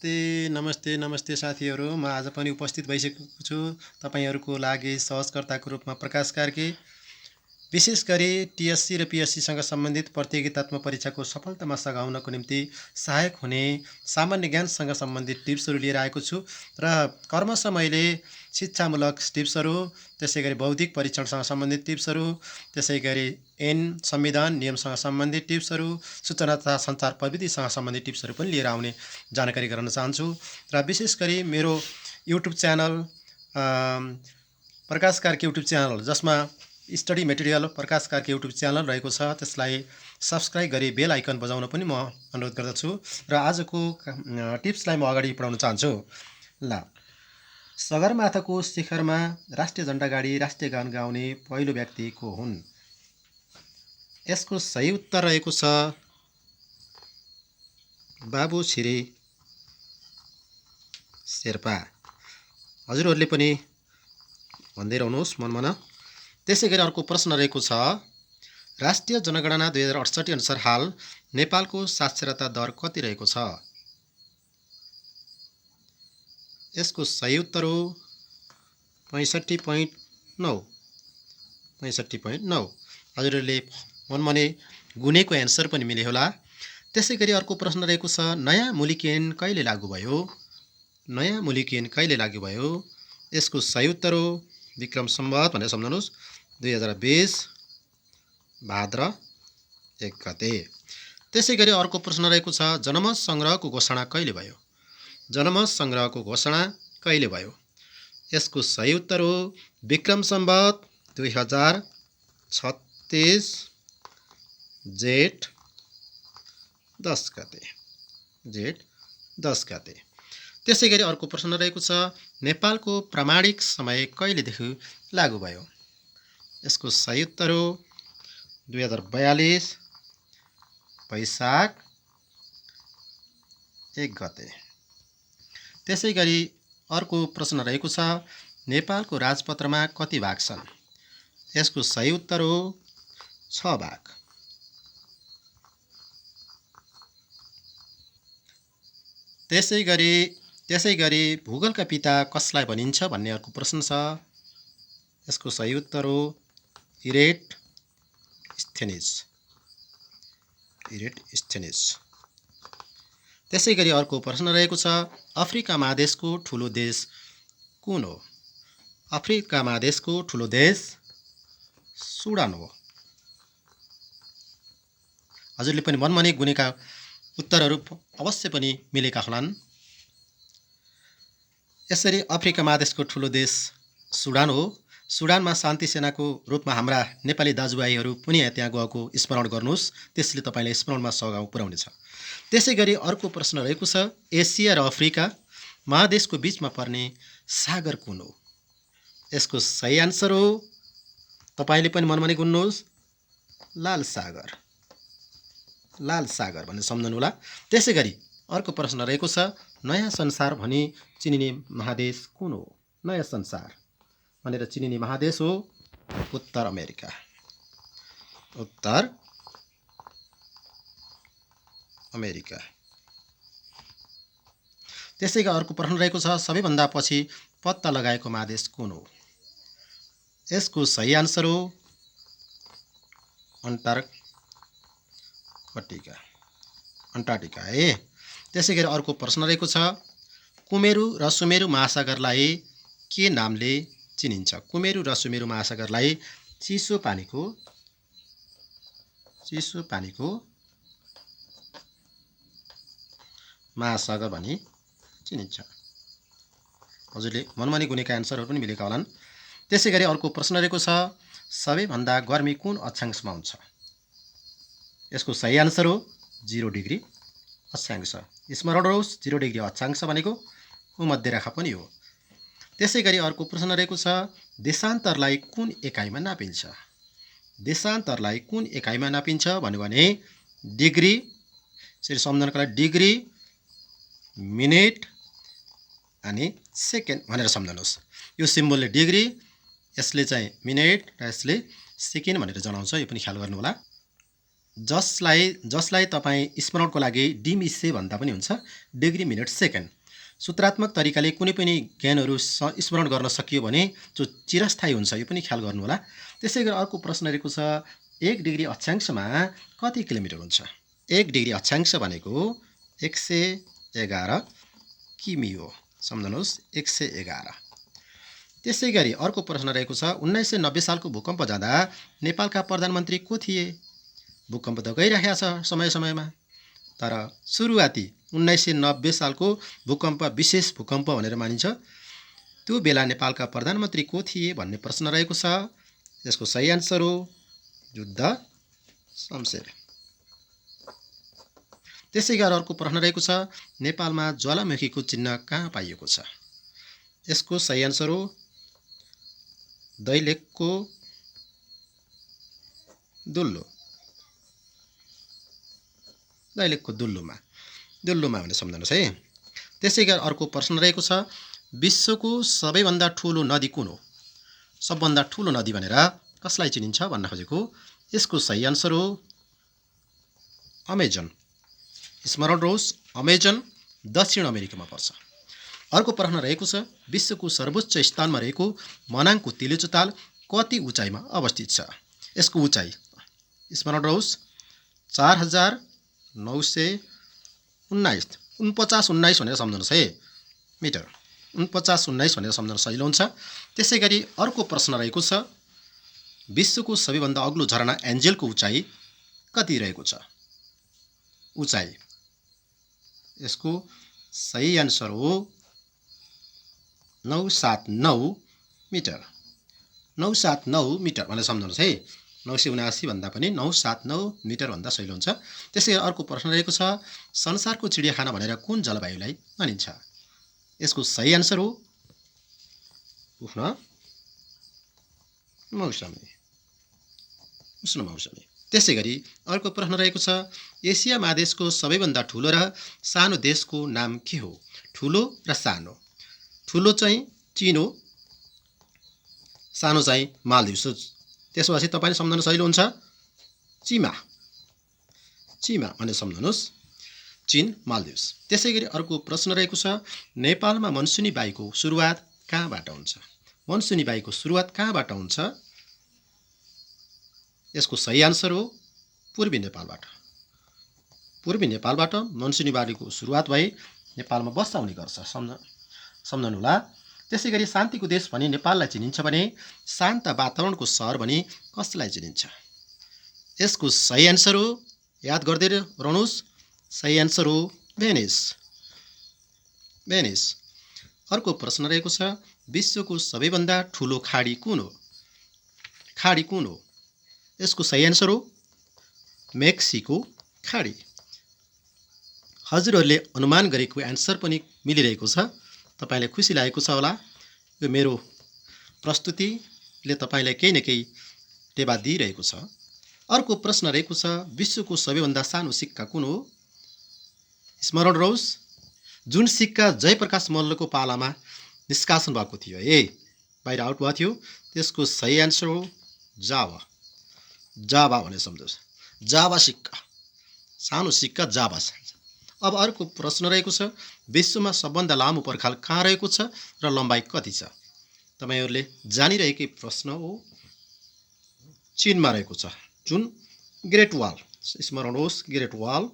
नमस्ते नमस्ते साथीहरू। म आज पनि उपस्थित भइसकेको छु तपाईहरूको लागि सहजकर्ताको रूपमा प्रकाश कार्की। विशेष गरी टीएससी र पीएससीसँग सम्बन्धित प्रतियोगितात्मक परीक्षाको सफलतामा सघाउनको निम्ति सहायक हुने सामान्य ज्ञानसँग सम्बन्धित टिप्सहरू लिएर आएको छु र क्रमशः मैले शिक्षामूलक टिप्सहरू, त्यसैगरी बौद्धिक परीक्षणसँग सम्बन्धित टिप्सहरू, त्यसैगरी संविधान नियमसँग सम्बन्धित टिप्सहरू, सूचना तथा सञ्चार प्रविधिसँग सम्बन्धित टिप्सहरू पनि लिएर आउने जानकारी गराउन चाहन्छु। र विशेष गरी मेरो युट्युब च्यानल प्रकाश कार्की युट्युब च्यानल, जसमा स्टडी मेटेरियल प्रकाश कार्की युट्युब च्यानल रहेको छ, त्यसलाई सब्स्क्राइब गरी बेल आइकन बजाउन पनि म अनुरोध गर्दछु। र आजको टिप्सलाई म अगाडि बढाउन चाहन्छु। ल, सगरमाथाको शिखरमा राष्ट्रिय झण्डा गाडी राष्ट्रिय गान गाउने पहिलो व्यक्ति को हुन्? यसको सही उत्तर रहेको छ बाबु छिरी शेर्पा। हजुरहरूले पनि भन्दै रहनुहोस् मनमन। त्यसैगरी अर्को प्रश्न रहेको छ, राष्ट्रिय जनगणना 2068 अनुसार हाल नेपालको साक्षरता दर कति रहेको छ? यसको सही उत्तर हो 65.9। 65.9। हजुरहरूले मनमने गुनेको एन्सर पनि मिले होला। त्यसैगरी अर्को प्रश्न रहेको छ, नयाँ मूलिक ऐन कहिले लागू भयो? नयाँ मूलिक ऐन कहिले लागू भयो? यसको सही उत्तर हो विक्रम सम्वत भनेर सम्झनुहोस् 2020 भाद्र 1 गते। त्यसैगरी अर्को प्रश्न रहेको छ, जनमत सङ्ग्रहको घोषणा कहिले भयो? जनमत सङ्ग्रहको घोषणा कहिले भयो? यसको सही उत्तर हो विक्रम सम्वत 2036 जेठ 10 गते। जेठ 10 गते। त्यसैगरी अर्को प्रश्न रहेको छ, नेपालको प्रामाणिक समय कहिलेदेखि लागू भयो? यसको सही उत्तर हो 2042 वैशाख 1 गते। त्यसैगरी अर्को प्रश्न रहेको छ, नेपालको राजपत्रमा कति भाग छन्? यसको सही उत्तर हो 6 भाग। त्यसैगरी भूगोलका पिता कसलाई भनिन्छ भन्ने अर्को प्रश्न छ। यसको सही उत्तर हो इरेटस्थेनिस। इरेटस्थेनिस। त्यसैगरी अर्को प्रश्न रहेको छ, अफ्रिका महादेशको ठुलो देश कुन हो? अफ्रिका महादेशको ठुलो देश सुडान हो। हजुरले पनि मनमने गुनेका उत्तरहरू अवश्य पनि मिलेका होलान्। यसरी अफ्रिका महादेशको ठुलो देश सुडान हो। सुडानमा शान्ति सेनाको रूपमा हाम्रा नेपाली दाजुभाइहरू पनि त्यहाँ गएको स्मरण गर्नुहोस्, त्यसले तपाईँलाई स्मरणमा सघाउ पुर्याउनेछ। त्यसैगरी अर्को प्रश्न रहेको छ, एसिया र अफ्रिका महादेशको बीचमा पर्ने सागर कुन हो? यसको सही आन्सर हो, तपाईँले पनि मनमने गुन्नुहोस्, लाल सागर। लाल सागर भनेर सम्झनु होला। त्यसैगरी अर्को प्रश्न रहेको छ, नयाँ संसार भनी चिनिने महादेश कुन हो? नयाँ संसार भनेर चिनिने महादेश हो उत्तर अमेरिका। उत्तर अमेरिका। त्यसैगरी अर्को प्रश्न रहेको छ, सबैभन्दा पछि पत्ता लगाएको महादेश कुन हो? यसको सही आन्सर हो अन्टार्कटिका है। त्यसैगरी अर्को प्रश्न रहेको छ, कुमेरु र सुमेरु महासागरलाई के नामले चिनिन्छ? कुमेरु र सुमेरु महासागरलाई चिसो पानीको महासागर भनी चिनिन्छ। हजुरले मनमानी गुनेका एन्सरहरू पनि मिलेका होलान्। त्यसैगरी अर्को प्रश्न रहेको छ, सबैभन्दा गर्मी कुन अक्षांशमा हुन्छ? यसको सही आन्सर हो 0 डिग्री अक्षांश। स्मरण रहोस्, 0 डिग्री अक्षांश भनेको भूमध्य रेखा पनि हो। त्यसैगरी अर्को प्रश्न रहेको छ, देशान्तरलाई कुन एकाइमा नापिन्छ? देशान्तरलाई कुन एकाइमा नापिन्छ भन्यो भने डिग्री, यसरी सम्झनको लागि डिग्री, मिनेट अनि सेकेन्ड भनेर सम्झनुहोस्। यो सिम्बलले डिग्री, यसले चाहिँ मिनेट र यसले सेकेन्ड भनेर जनाउँछ, यो पनि ख्याल गर्नु होला। जसलाई तपाईँ स्मरणको लागि डिमिसे भन्दा पनि हुन्छ, डिग्री मिनट सेकेन्ड। सूत्रात्मक तरिकाले कुनै पनि ज्ञानहरू स्मरण गर्न सकियो भने जो चिरस्थायी हुन्छ, यो पनि ख्याल गर्नुहोला। त्यसै गरी अर्को प्रश्न रहेको छ, 1 डिग्री अक्षांशमा कति किलोमिटर हुन्छ? 1 डिग्री अक्षांश भनेको 111 किमी हो। सम्झनुहोस्, 111। त्यसै गरी अर्को प्रश्न रहेको छ, 1990 सालको भूकम्प जाँदा नेपालका प्रधानमन्त्री को थिए? भूकम्प त गइरहेको छ समय समयमा, तर सुरुवाती 1990 सालको भूकम्प विशेष भूकम्प भनेर मानिन्छ। त्यो बेला नेपालका प्रधानमन्त्री को थिए भन्ने प्रश्न रहेको छ। यसको सही आन्सर हो युद्ध शमशेर। त्यसै गरी अर्को प्रश्न रहेको छ, नेपालमा ज्वालामुखीको चिन्ह कहाँ पाइएको छ? यसको सही आन्सर हो दैलेखको दुल्लो। दैलेखको दुल्लोमा भने सम्झनुहोस् है। त्यसै गरी अर्को प्रश्न रहेको छ, विश्वको सबैभन्दा ठुलो नदी कुन हो? सबभन्दा ठुलो नदी भनेर कसलाई चिनिन्छ भन्न खोजेको। यसको सही आन्सर हो अमेजन। स्मरण रहोस्, अमेजन दक्षिण अमेरिकामा पर्छ। अर्को प्रश्न रहेको छ, विश्वको सर्वोच्च स्थानमा रहेको मनाङको तिलेचो ताल कति उचाइमा अवस्थित छ? यसको उचाइ स्मरण रहोस् 4919 भनेर सम्झनुहोस् है मिटर। 4919 भनेर सम्झन सजिलो हुन्छ। त्यसै गरी अर्को प्रश्न रहेको छ, विश्वको सबैभन्दा अग्लो झरना एन्जेलको उचाइ कति रहेको छ? उचाइ यसको सही आन्सर हो 979 मिटर। 979 मिटर भनेर सम्झनुहोस् है। 979 भन्दा पनि 979 मिटर भन्दा सजिलो हुन्छ। त्यसै गरी अर्को प्रश्न रहेको छ, संसारको चिडियाखाना भनेर कुन जलवायुलाई मानिन्छ? यसको सही आन्सर हो उष्ण मौसमी। त्यसै गरी अर्को प्रश्न रहेको छ, एसिया महादेशको सबैभन्दा ठुलो र सानो देशको नाम के हो? ठुलो र सानो। ठुलो चाहिँ चीन हो, सानो चाहिँ मालदिभ्स हो। त्यसपछि तपाईँले सम्झन सजिलो हुन्छ चिमा भनेर सम्झनुहोस्, चीन मालदिभ्स। त्यसै गरी अर्को प्रश्न रहेको छ, नेपालमा मनसुनी वायुको सुरुवात कहाँबाट हुन्छ? मनसुनी वायुको सुरुवात कहाँबाट हुन्छ? यसको सही आन्सर हो पूर्वी नेपालबाट मनसुनी वायुको सुरुवात भई नेपालमा वर्षा हुने गर्छ। सम्झनुहोला। त्यसै गरी शान्तिको देश भनी नेपाललाई चिनिन्छ भने शान्त वातावरणको सहर भनी कसलाई चिनिन्छ? यसको सही आन्सर हो, याद गर्दै रहनुहोस्, सही आन्सर हो भेनिस। अर्को प्रश्न रहेको छ, विश्वको सबैभन्दा ठुलो खाडी कुन हो? यसको सही आन्सर हो मेक्सिको खाडी। हजुरहरूले अनुमान गरेको एन्सर पनि मिलिरहेको छ। तपाईँलाई खुसी लागेको छ होला। यो मेरो प्रस्तुतिले तपाईँलाई केही न केही टेवा दिइरहेको छ। अर्को प्रश्न रहेको छ, विश्वको सबैभन्दा सानो सिक्का कुन हो? स्मरण रहोस्, जुन सिक्का जयप्रकाश मल्लको पालामा निष्कासन भएको थियो, बाहिर आउट भएको थियो, त्यसको सही आन्सर हो जावा भनेर सम्झोस्। जावा सिक्का, सानो सिक्का जावा। अब अर्को प्रश्न रहेको छ, विश्वमा सबभन्दा लामो पर्खाल कहाँ रहेको छ र लम्बाइ कति छ? तपाईँहरूले जानिरहेकै प्रश्न हो। चीनमा रहेको छ, जुन ग्रेट वाल। स्मरण होस्, ग्रेट वाल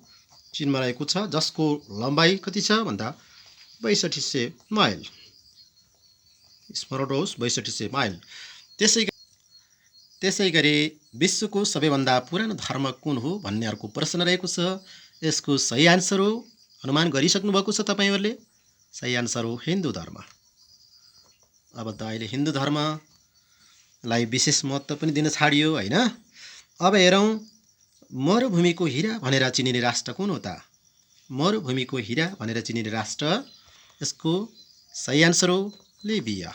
चीनमा रहेको छ, जसको लम्बाइ कति छ भन्दा 6200 माइल। स्मरण होस्, 6200 माइल। त्यसै गरी विश्वको सबैभन्दा पुरानो धर्म कुन हो भन्ने अर्को प्रश्न रहेको छ। यसको सही आन्सर हो, अनुमान गरिसक्नु भएको छ तपाईँहरूले, सही आन्सर हो हिन्दू धर्म। अब त अहिले हिन्दू धर्मलाई विशेष महत्त्व पनि दिन छाडियो होइन। अब हेरौँ, मरुभूमिको हिरा भनेर चिनिने राष्ट्र कुन हो त? मरुभूमिको हिरा भनेर चिनिने राष्ट्र, यसको सही आन्सर हो लिबिया।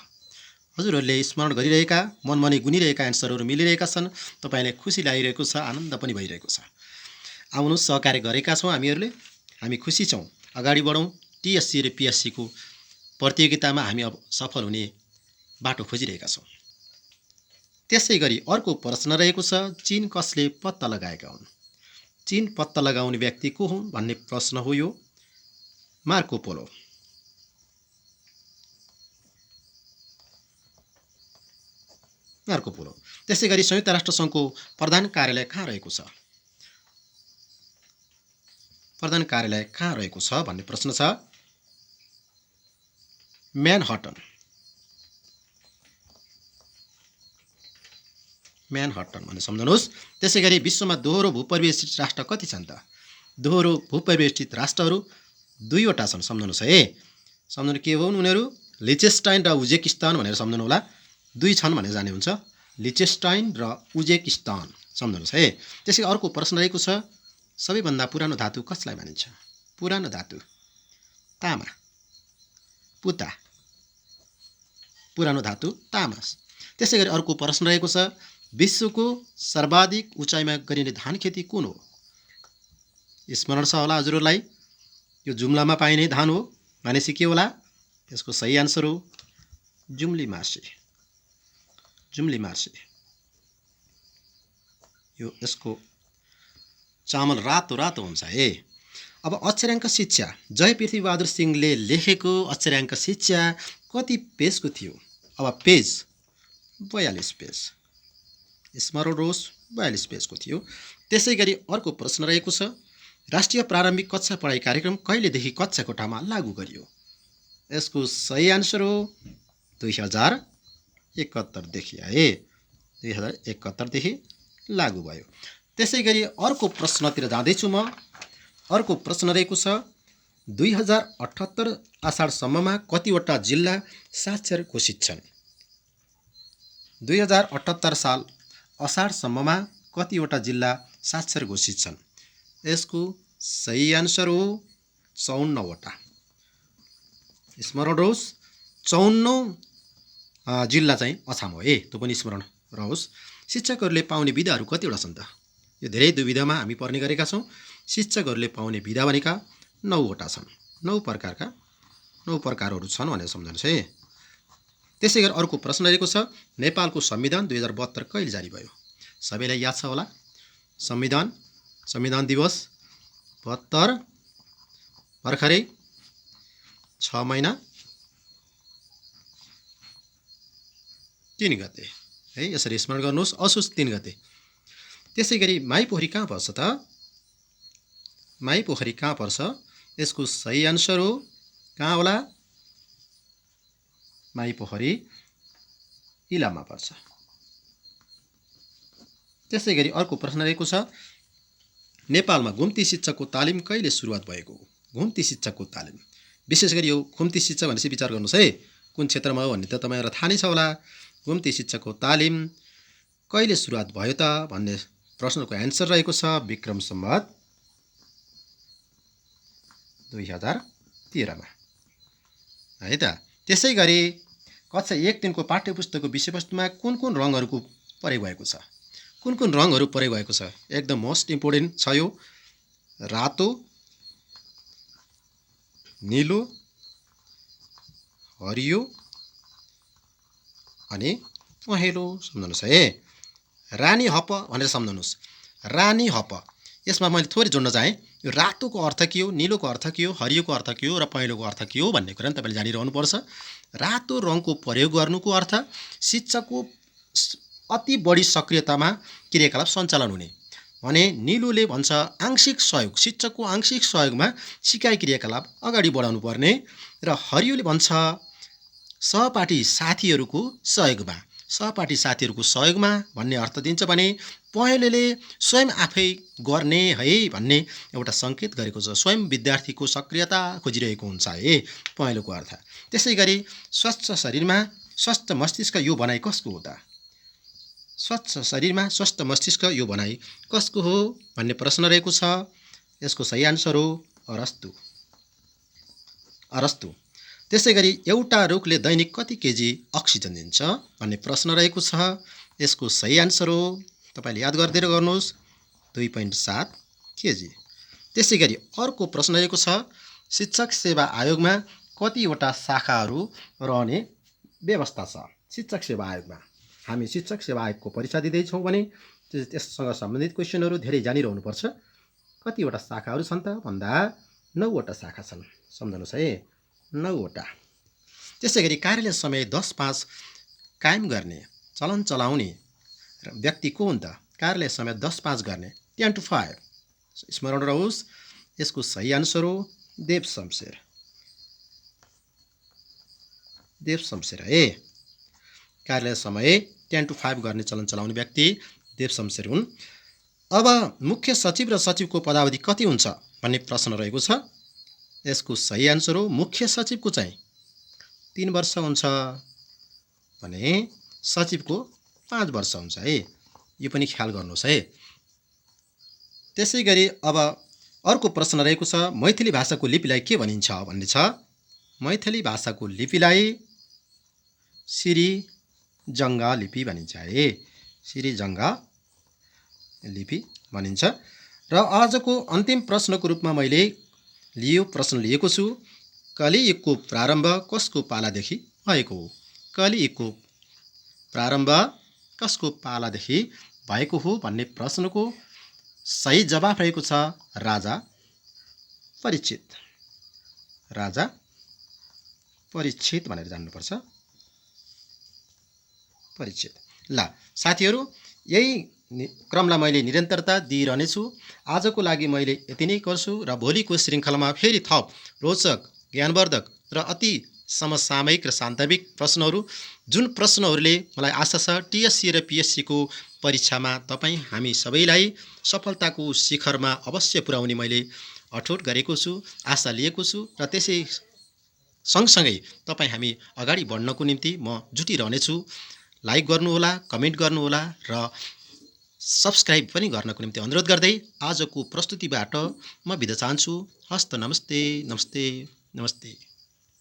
हजुरहरूले स्मरण गरिरहेका, मनमनै गुनिरहेका एन्सरहरू मिलिरहेका छन्। तपाईँलाई खुसी लागिरहेको छ, आनन्द पनि भइरहेको छ। आउनुहोस्, सहकार्य गरेका छौँ हामीहरूले, हामी खुसी छौँ। अगाडि बढौँ। टिएससी र पिएससीको प्रतियोगितामा हामी अब सफल हुने बाटो खोजिरहेका छौँ। त्यसै गरी अर्को प्रश्न रहेको छ, चीन कसले पत्ता लगाएका हुन्? चीन पत्ता लगाउने व्यक्ति को हुन् भन्ने प्रश्न हो यो। Marco Polo. Marco Polo. त्यसै गरी संयुक्त राष्ट्र सङ्घको प्रधान कार्यालय कहाँ रहेको छ? प्रधान कार्यालय कहाँ रहेको छ भन्ने प्रश्न छ। म्यानहट्टन। म्यानहट्टन भन्ने सम्झनुहोस्। त्यसै गरी विश्वमा दोहोरो भूपरिवेष्टित राष्ट्र कति छन् त? दोहोरो भूपरिवेष्टित राष्ट्रहरू 2वटा छन्। सम्झनुहोस् है। सम्झनु के हुन् उनीहरू? लिचेनस्टाइन र उज्बेकिस्तान भनेर सम्झनु होला। 2 छन् भनेर जाने हुन्छ। लिचेनस्टाइन र उज्बेकिस्तान सम्झनुहोस् है। त्यसै अर्को प्रश्न रहेको छ, सबैभन्दा पुरानो धातु कसलाई भनिन्छ? पुरानो धातु तामा, पुता। पुरानो धातु तामा। त्यसै गरी अर्को प्रश्न रहेको छ, विश्वको सर्वाधिक उचाइमा गरिने धान खेती कुन हो? स्मरण छ होला हजुरहरूलाई, यो जुम्लामा पाइने धान हो भनेपछि के होला? यसको सही आन्सर हो जुम्ली मार्से। जुम्ली मार्से। यो यसको चामल रातो रातो हुन्छ है। अब अक्षराङ्क शिक्षा, जय पृथ्वीबहादुर सिंहले लेखेको अक्षराङ्क शिक्षा कति पेजको थियो? अब पेज 42 पेज। स्मरण रोस् 42 पेजको थियो। त्यसै गरी अर्को प्रश्न रहेको छ, राष्ट्रिय प्रारम्भिक कक्षा पढाइ कार्यक्रम कहिलेदेखि कक्षा कोठामा लागू गरियो? यसको सही आन्सर हो 2071 देखि है। 2071 देखि लागू भयो। त्यसै गरी अर्को प्रश्नतिर जाँदैछु म। अर्को प्रश्न रहेको छ, 2078 आषाढसम्ममा कतिवटा जिल्ला साक्षर घोषित छन्? 2078 साल असाढसम्ममा कतिवटा जिल्ला साक्षर घोषित छन्? यसको सही आन्सर हो 54 वटा। स्मरण रहोस् 54 जिल्ला चाहिँ अछाम हो है, त्यो पनि स्मरण रहोस्। शिक्षकहरूले पाउने विधाहरू कतिवटा छन् त? यो धेरै दुविधामा हामी पर्ने गरेका छौँ। शिक्षकहरूले पाउने विधा भनेका 9 वटा छन्। 9 प्रकारहरू छन् भनेर सम्झनुहोस् है। त्यसै गरी अर्को प्रश्न रहेको छ, नेपालको संविधान 2072 कहिले जारी भयो? सबैलाई याद छ होला। संविधान दिवस 72 भर्खरै 6 महिना 3 गते है, यसरी स्मरण गर्नुहोस्। असोज 3 गते। त्यसै गरी माइपोखरी कहाँ पर्छ त? माइपोखरी कहाँ पर्छ? यसको सही आन्सर हो कहाँ होला? माइपोखरी इलाममा पर्छ। त्यसै गरी अर्को प्रश्न रहेको छ, नेपालमा घुम्ती शिक्षाको तालिम कहिले सुरुवात भएको हो? घुम्ती शिक्षाको तालिम, विशेष गरी यो घुम्ती शिक्षा भनेपछि विचार गर्नुहोस् है, कुन क्षेत्रमा हो भन्ने त तपाईँहरूलाई थाहा नै छ होला। घुम्ती शिक्षाको तालिम कहिले सुरुवात भयो त भन्ने प्रश्नको एन्सर रहेको छ विक्रम सम्वत 2013 मा है त। त्यसै गरी कक्षा 1-3 को पाठ्यपुस्तकको विषयवस्तुमा कुन कुन रङहरूको प्रयोग भएको छ? कुन कुन रङहरू प्रयोग भएको छ? एकदम मोस्ट इम्पोर्टेन्ट छ यो। रातो, नीलो, हरियो अनि पहेँलो सम्झनुहोस् है। रानी हप भनेर सम्झनुहोस्। रानी हप, यसमा मैले थोरै जोड्न चाहेँ। यो रातोको अर्थ के हो, नीलोको अर्थ के हो, हरियोको अर्थ के हो र पहेँलोको अर्थ के हो भन्ने कुरा पनि तपाईँले जानिरहनुपर्छ। रातो रङको प्रयोग गर्नुको अर्थ शिक्षकको अति बढी सक्रियतामा क्रियाकलाप सञ्चालन हुने भने, नीलोले भन्छ आंशिक सहयोग, शिक्षकको आंशिक सहयोगमा सिकाइ क्रियाकलाप अगाडि बढाउनु पर्ने, र हरियोले भन्छ सहपाठी साथीहरूको सहयोगमा भन्ने अर्थ दिन्छ भने, पहेँलोले स्वयं आफै गर्ने है भन्ने एउटा सङ्केत गरेको छ। स्वयं विद्यार्थीको सक्रियता खोजिरहेको हुन्छ है पहेँलोको अर्थ। त्यसै गरी स्वस्थ शरीरमा स्वस्थ मस्तिष्क यो भनाइ कसको हो त? स्वच्छ शरीरमा स्वस्थ मस्तिष्क यो भनाइ कसको हो भन्ने प्रश्न रहेको छ। यसको सही आन्सर हो अरस्तु। त्यसै गरी एउटा रुखले दैनिक कति केजी अक्सिजन दिन्छ भन्ने प्रश्न रहेको छ। यसको सही आन्सर हो, तपाईँले याद गरिदिएर गर्नुहोस्, 2.7 केजी। त्यसै गरी अर्को प्रश्न रहेको छ, शिक्षक सेवा आयोगमा कतिवटा शाखाहरू रहने व्यवस्था छ? शिक्षक सेवा आयोगमा हामी शिक्षक सेवा आयोगको परीक्षा दिँदैछौँ भने त्यससँग सम्बन्धित क्वेसनहरू धेरै जानिरहनुपर्छ। कतिवटा शाखाहरू छन् त भन्दा 9वटा शाखा छन्। सम्झनुहोस् है, 9वटा। त्यसै गरी कार्यालय समय 10:05 कायम गर्ने, चलन चलाउने व्यक्ति को हुन् त? कार्यालय समय 10:05 गर्ने 10 to 5। स्मरण रहोस्, यसको सही आन्सर हो देव शमशेर। देव शमशेर है। कार्यालय समय 10 to 5 गर्ने चलन चलाउने व्यक्ति देव शमशेर हुन्। अब मुख्य सचिव र सचिवको पदावधि कति हुन्छ भन्ने प्रश्न रहेको छ। यसको सही आन्सर हो मुख्य सचिवको चाहिँ 3 वर्ष हुन्छ भने सचिवको 5 वर्ष हुन्छ है। यो पनि ख्याल गर्नुहोस् है। त्यसै गरी अब अर्को प्रश्न रहेको छ, मैथिली भाषाको लिपिलाई के भनिन्छ भन्ने छ। मैथिली भाषाको लिपिलाई श्रीजङ्गा लिपि भनिन्छ है। श्रीजङ्गा लिपि भनिन्छ। र आजको अन्तिम प्रश्नको रूपमा मैले प्रश्न लिएको छु, कलियुगको प्रारम्भ कसको पालादेखि भएको हो? कलियुगको प्रारम्भ कसको पालादेखि भएको हो भन्ने प्रश्नको सही जवाफ रहेको छ राजा परीक्षित। राजा परीक्षित भनेर जान्नुपर्छ। परीक्षित। ल साथीहरू, यही क्रमलाई मैले निरन्तरता दिइरहनेछु। आजको लागि मैले यति नै गर्छु र भोलिको श्रृङ्खलामा फेरि थप रोचक, ज्ञानवर्धक र अति समसामयिक र सान्दर्भिक प्रश्नहरू, जुन प्रश्नहरूले मलाई आशा छ टिएससी र पिएससीको परीक्षामा हामी सबैलाई सफलताको शिखरमा अवश्य पुर्याउने मैले अठोट गरेको छु, आशा लिएको छु। र त्यसै सँगसँगै हामी अगाडि बढ्नको निम्ति म जुटिरहनेछु। लाइक गर्नुहोला, कमेन्ट गर्नुहोला र सब्सक्राइब पनि गर्नको निम्ति अनुरोध गर्दै आजको प्रस्तुतिबाट म बिदा चाहन्छु। हस्त नमस्ते नमस्ते नमस्ते।